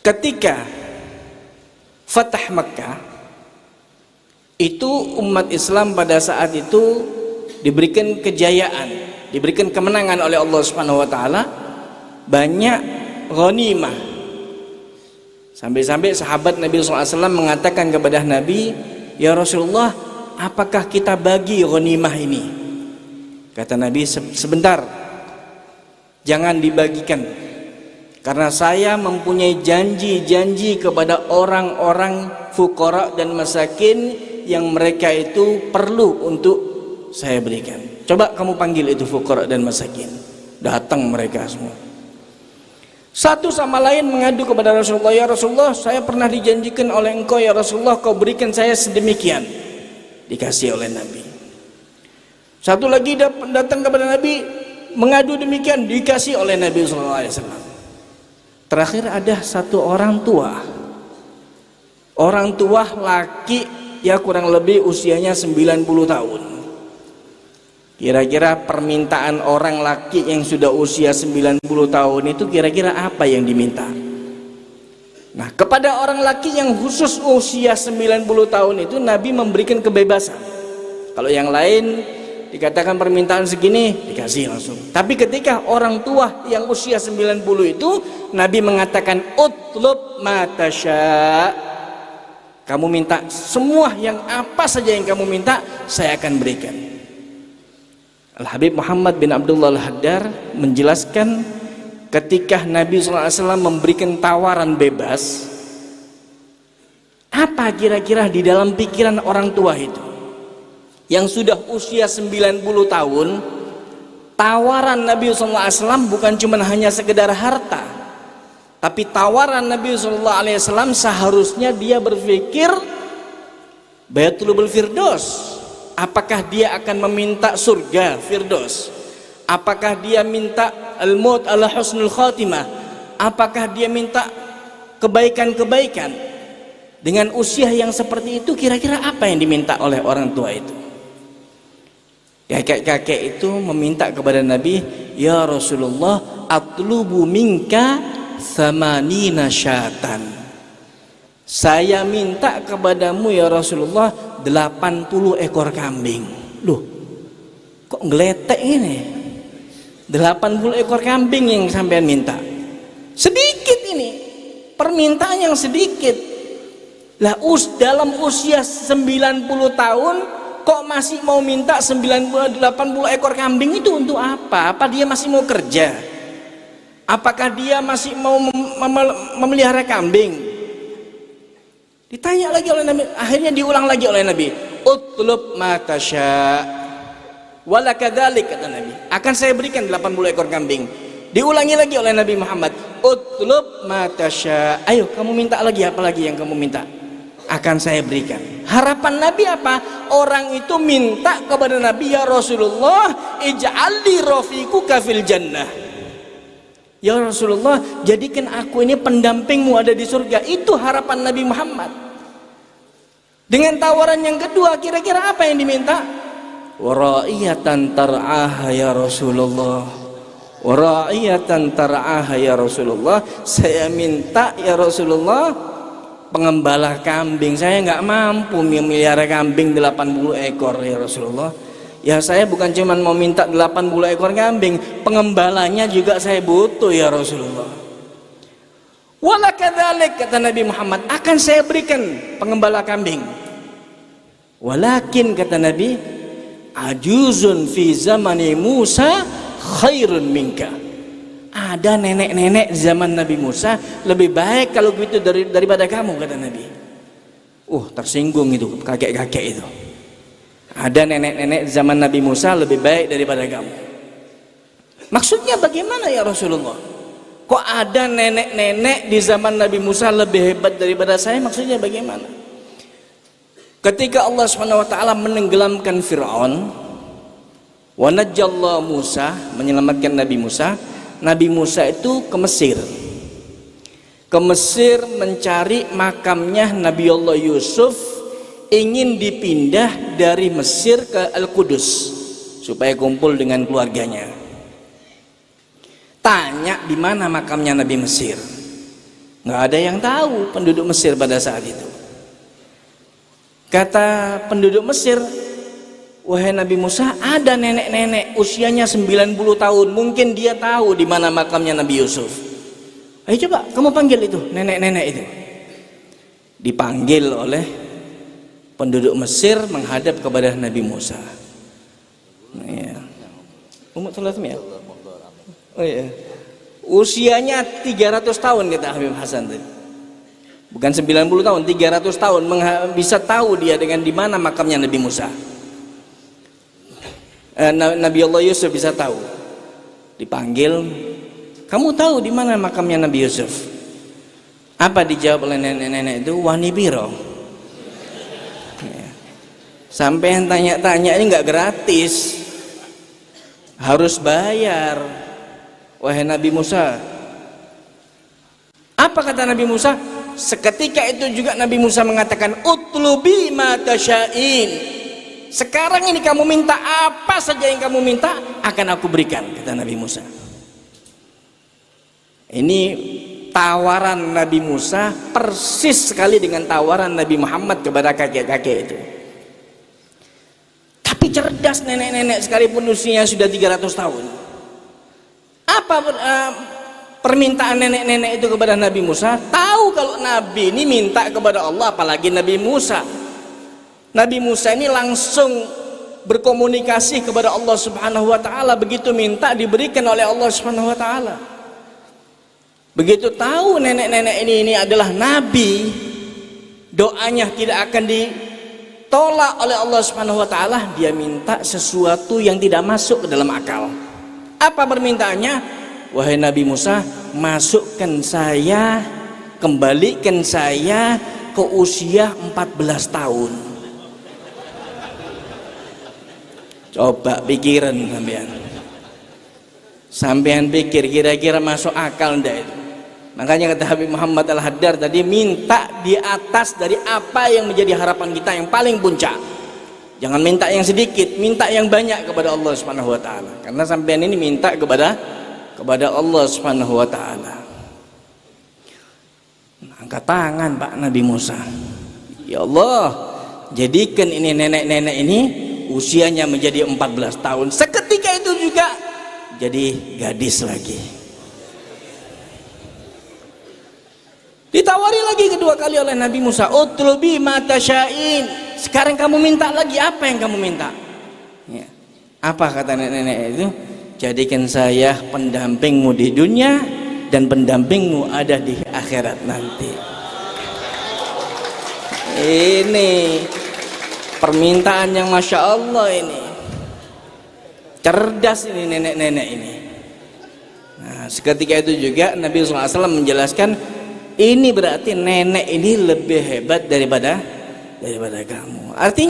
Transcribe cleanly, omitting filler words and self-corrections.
Ketika Fatah Makkah itu, umat Islam pada saat itu diberikan kejayaan, diberikan kemenangan oleh Allah Subhanahu wa taala, banyak ghanimah. Sampai-sampai sahabat Nabi SAW mengatakan kepada Nabi, "Ya Rasulullah, apakah kita bagi ghanimah ini?" Kata Nabi, "Sebentar, jangan dibagikan, karena saya mempunyai janji-janji kepada orang-orang fuqara dan masakin yang mereka itu perlu untuk saya berikan. Coba kamu panggil itu fuqara dan masakin." Datang mereka semua, satu sama lain mengadu kepada Rasulullah, "Ya Rasulullah, saya pernah dijanjikan oleh engkau ya Rasulullah, kau berikan saya sedemikian." Dikasih oleh Nabi. Satu lagi datang kepada Nabi mengadu demikian, dikasih oleh Nabi SAW. Terakhir ada satu orang tua laki, ya kurang lebih usianya 90 tahun. Kira-kira permintaan orang laki yang sudah usia 90 tahun itu kira-kira apa yang diminta? Nah, kepada orang laki yang khusus usia 90 tahun itu Nabi memberikan kebebasan. Kalau yang lain dikatakan permintaan segini, dikasih langsung. Tapi ketika orang tua yang usia 90 itu, Nabi mengatakan, "Utlub ma tasya." Kamu minta semua, yang apa saja yang kamu minta, saya akan berikan. Al-Habib Muhammad bin Abdullah Al-Haddar menjelaskan, ketika Nabi SAW memberikan tawaran bebas, apa kira-kira di dalam pikiran orang tua itu yang sudah usia 90 tahun? Tawaran Nabi SAW bukan cuma hanya sekedar harta, tapi tawaran Nabi SAW seharusnya dia berpikir Baitul Firdaus. Apakah dia akan meminta surga Firdaus? Apakah dia minta al-maut ala husnul khatimah? Apakah dia minta kebaikan-kebaikan? Dengan usia yang seperti itu, kira-kira apa yang diminta oleh orang tua itu? Kakek-kakek itu meminta kepada Nabi, "Ya Rasulullah, atlubu minka thamanina syatan." Saya minta kepadamu ya Rasulullah 80 ekor kambing. Loh, kok ngeletek ini? 80 ekor kambing yang sampean minta. Sedikit ini, permintaan yang sedikit. Lah dalam usia 90 tahun kok masih mau minta 80 ekor kambing, itu untuk apa? Apa dia masih mau kerja? Apakah dia masih mau memelihara kambing? Ditanya lagi oleh Nabi, akhirnya diulang lagi oleh Nabi, "Utlub ma tasya." Wala kadzalik, kata Nabi, akan saya berikan 80 ekor kambing. Diulangi lagi oleh Nabi Muhammad, "Utlub ma tasya." Ayo kamu minta lagi, apa lagi yang kamu minta, akan saya berikan. Harapan Nabi apa? Orang itu minta kepada Nabi, "Ya Rasulullah, ij'alli rafiquka fil jannah." Ya Rasulullah, jadikan aku ini pendampingmu ada di surga. Itu harapan Nabi Muhammad. Dengan tawaran yang kedua, kira-kira apa yang diminta? "Wara'iyatan tar'aha ya Rasulullah." Wara'iyatan tar'aha ya Rasulullah. Saya minta ya Rasulullah pengembala kambing. Saya nggak mampu memelihara kambing 80 ekor ya Rasulullah. Ya saya bukan cuma mau minta 80 ekor kambing, pengembalanya juga saya butuh ya Rasulullah. Wala kadzalik, kata Nabi Muhammad, akan saya berikan pengembala kambing. Walakin, kata Nabi, ajuzun fi zamani Musa khairun minka. Ada nenek-nenek zaman Nabi Musa lebih baik kalau begitu daripada kamu, kata Nabi. Tersinggung itu kakek-kakek itu. Ada nenek-nenek zaman Nabi Musa lebih baik daripada kamu. Maksudnya bagaimana ya Rasulullah? Kok ada nenek-nenek di zaman Nabi Musa lebih hebat daripada saya? Maksudnya bagaimana? Ketika Allah SWT menenggelamkan Fir'aun, wa najjallahu Musa, menyelamatkan Nabi Musa. Nabi Musa itu ke Mesir. Ke Mesir mencari makamnya Nabi Allah Yusuf, ingin dipindah dari Mesir ke Al-Qudus supaya kumpul dengan keluarganya. Tanya di mana makamnya Nabi Mesir. Nggak ada yang tahu penduduk Mesir pada saat itu. Kata penduduk Mesir, wahai Nabi Musa, ada nenek-nenek usianya 90 tahun, mungkin dia tahu di mana makamnya Nabi Yusuf. Ayo coba kamu panggil itu nenek-nenek itu. Dipanggil oleh penduduk Mesir menghadap kepada Nabi Musa. Ya. Umur ya? Oh iya. Usianya 300 tahun kata Habib Hasan tadi. Bukan 90 tahun, 300 tahun bisa tahu dia dengan di mana makamnya Nabi Musa. Nabi Allah Yusuf bisa tahu. Dipanggil, kamu tahu di mana makamnya Nabi Yusuf? Apa dijawab oleh nenek-nenek itu? Wani biro. Sampai yang tanya-tanya ini nggak gratis, harus bayar. Wahai Nabi Musa, apa kata Nabi Musa? Seketika itu juga Nabi Musa mengatakan, utlubi ma tasya'in. Sekarang ini kamu minta apa saja yang kamu minta akan aku berikan, kata Nabi Musa. Ini tawaran Nabi Musa persis sekali dengan tawaran Nabi Muhammad kepada kakek-kakek itu. Tapi cerdas nenek-nenek sekalipun usianya sudah 300 tahun. Apa permintaan nenek-nenek itu kepada Nabi Musa? Tahu kalau Nabi ini minta kepada Allah, apalagi Nabi Musa. Nabi Musa ini langsung berkomunikasi kepada Allah Subhanahu wa taala, begitu minta diberikan oleh Allah Subhanahu wa taala. Begitu tahu nenek-nenek ini adalah nabi, doanya tidak akan ditolak oleh Allah Subhanahu wa taala, dia minta sesuatu yang tidak masuk ke dalam akal. Apa permintaannya? Wahai Nabi Musa, masukkan saya, kembalikan saya ke usia 14 tahun. Coba pikiran sampean. Sampean pikir kira-kira masuk akal ndak itu? Makanya kata Habib Muhammad Al-Haddad tadi, minta di atas dari apa yang menjadi harapan kita yang paling puncak. Jangan minta yang sedikit, minta yang banyak kepada Allah Subhanahu wa taala. Karena sampean ini minta kepada Allah Subhanahu wa taala. Angkat tangan Pak Nabi Musa. Ya Allah, jadikan ini nenek-nenek ini usianya menjadi 14 tahun. Seketika itu juga jadi gadis lagi. Ditawari lagi kedua kali oleh Nabi Musa, utlubi ma tasya'in. Sekarang kamu minta lagi, apa yang kamu minta? Ya. Apa kata nenek-nenek itu? Jadikan saya pendampingmu di dunia dan pendampingmu ada di akhirat nanti. Ini permintaan yang Masya Allah ini. Cerdas ini nenek-nenek ini. Nah, seketika itu juga Nabi SAW menjelaskan, ini berarti nenek ini lebih hebat daripada kamu. Artinya